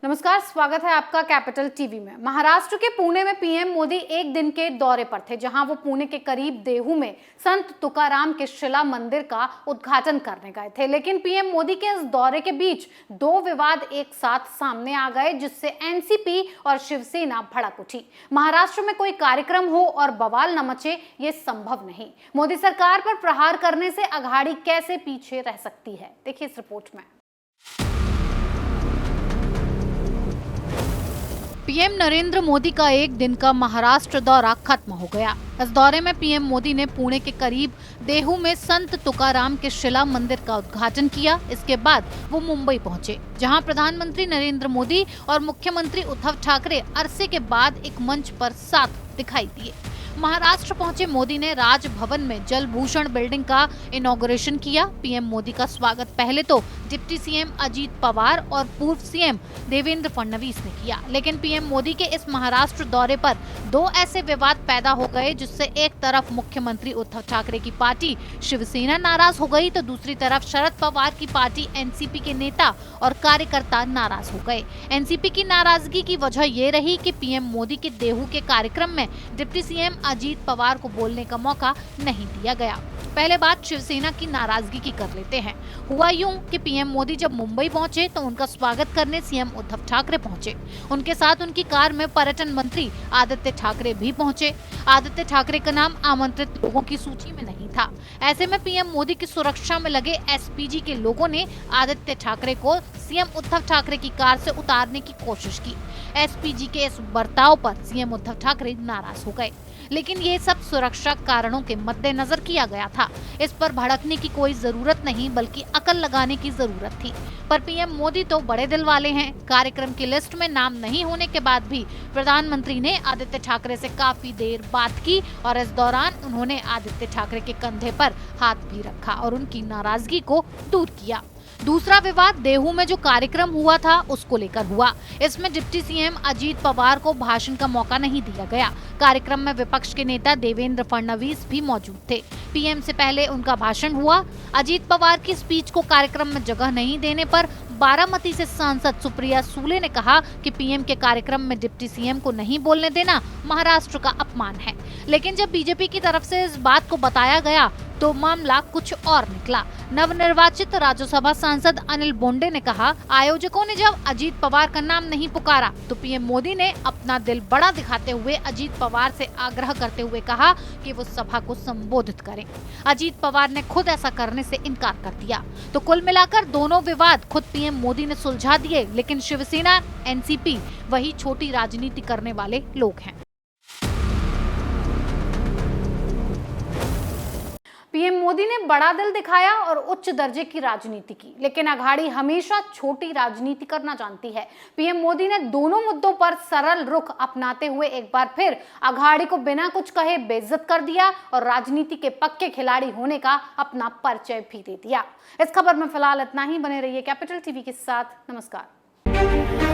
नमस्कार, स्वागत है आपका कैपिटल टीवी में। महाराष्ट्र के पुणे में पीएम मोदी एक दिन के दौरे पर थे, जहां वो पुणे के करीब देहू में संत तुकाराम के शिला मंदिर का उद्घाटन करने गए थे। लेकिन पीएम मोदी के इस दौरे के बीच दो विवाद एक साथ सामने आ गए, जिससे एनसीपी और शिवसेना भड़क उठी। महाराष्ट्र में कोई कार्यक्रम हो और बवाल न मचे, ये संभव नहीं। मोदी सरकार पर प्रहार करने से अघाड़ी कैसे पीछे रह सकती है, देखिए इस रिपोर्ट में। पीएम नरेंद्र मोदी का एक दिन का महाराष्ट्र दौरा खत्म हो गया। इस दौरे में पीएम मोदी ने पुणे के करीब देहू में संत तुकाराम के शिला मंदिर का उद्घाटन किया। इसके बाद वो मुंबई पहुंचे, जहां प्रधानमंत्री नरेंद्र मोदी और मुख्यमंत्री उद्धव ठाकरे अरसे के बाद एक मंच पर साथ दिखाई दिए। महाराष्ट्र पहुंचे मोदी ने राजभवन में जल भूषण बिल्डिंग का इनॉग्रेशन किया। पीएम मोदी का स्वागत पहले तो डिप्टी सीएम अजीत पवार और पूर्व सीएम देवेंद्र फडणवीस ने किया। लेकिन पीएम मोदी के इस महाराष्ट्र दौरे पर दो ऐसे विवाद पैदा हो गए, जिससे एक तरफ मुख्यमंत्री उद्धव ठाकरे की पार्टी शिवसेना नाराज हो गई, तो दूसरी तरफ शरद पवार की पार्टी एनसीपी के नेता और कार्यकर्ता नाराज हो गए। एनसीपी की नाराजगी की वजह ये रही कि पीएम मोदी के देहू के कार्यक्रम में डिप्टी सीएम अजीत पवार को बोलने का मौका नहीं दिया गया। पहले बात शिवसेना की नाराजगी की कर लेते हैं। हुआ यूं कि पीएम मोदी जब मुंबई पहुंचे तो उनका स्वागत करने सीएम उद्धव ठाकरे पहुंचे। उनके साथ उनकी कार में पर्यटन मंत्री आदित्य ठाकरे भी पहुंचे। आदित्य ठाकरे का नाम आमंत्रित लोगों की सूची में नहीं था। ऐसे में पीएम मोदी की सुरक्षा में लगे एसपीजी के लोगों ने आदित्य ठाकरे को सीएम उद्धव ठाकरे की कार से उतारने की कोशिश की। एसपीजी के इस बर्ताव पर सीएम उद्धव ठाकरे नाराज हो गए, लेकिन ये सब सुरक्षा कारणों के मद्देनजर किया गया था। इस पर भड़कने की कोई जरूरत नहीं, बल्कि अकल लगाने की जरूरत थी। पर पीएम मोदी तो बड़े दिल वाले हैं। कार्यक्रम की लिस्ट में नाम नहीं होने के बाद भी प्रधानमंत्री ने आदित्य ठाकरे से काफी देर बात की और इस दौरान उन्होंने आदित्य ठाकरे के कंधे पर हाथ भी रखा और उनकी नाराजगी को दूर किया। दूसरा विवाद देहू में जो कार्यक्रम हुआ था उसको लेकर हुआ। इसमें डिप्टी सीएम अजीत पवार को भाषण का मौका नहीं दिया गया। कार्यक्रम में विपक्ष के नेता देवेंद्र फडणवीस भी मौजूद थे। पीएम से पहले उनका भाषण हुआ। अजीत पवार की स्पीच को कार्यक्रम में जगह नहीं देने पर बारामती से सांसद सुप्रिया सुले ने कहा कि पीएम के कार्यक्रम में डिप्टी सीएम को नहीं बोलने देना महाराष्ट्र का अपमान है। लेकिन जब बीजेपी की तरफ से इस बात को बताया गया तो मामला कुछ और निकला। नवनिर्वाचित राज्यसभा सांसद अनिल बोंडे ने कहा, आयोजकों ने जब अजीत पवार का नाम नहीं पुकारा तो पीएम मोदी ने अपना दिल बड़ा दिखाते हुए अजीत पवार से आग्रह करते हुए कहा कि वो सभा को संबोधित करें। अजीत पवार ने खुद ऐसा करने से इनकार कर दिया। तो कुल मिलाकर दोनों विवाद खुद पीएम मोदी ने सुलझा दिए, लेकिन शिवसेना एनसीपी वही छोटी राजनीति करने वाले लोग हैं। पीएम मोदी ने बड़ा दिल दिखाया और उच्च दर्जे की राजनीति की, लेकिन अघाड़ी हमेशा छोटी राजनीति करना जानती है। पीएम मोदी ने दोनों मुद्दों पर सरल रुख अपनाते हुए एक बार फिर अघाड़ी को बिना कुछ कहे बेइज्जत कर दिया और राजनीति के पक्के खिलाड़ी होने का अपना परिचय भी दे दिया। इस खबर में फिलहाल इतना ही। बने रहिए कैपिटल टीवी के साथ। नमस्कार।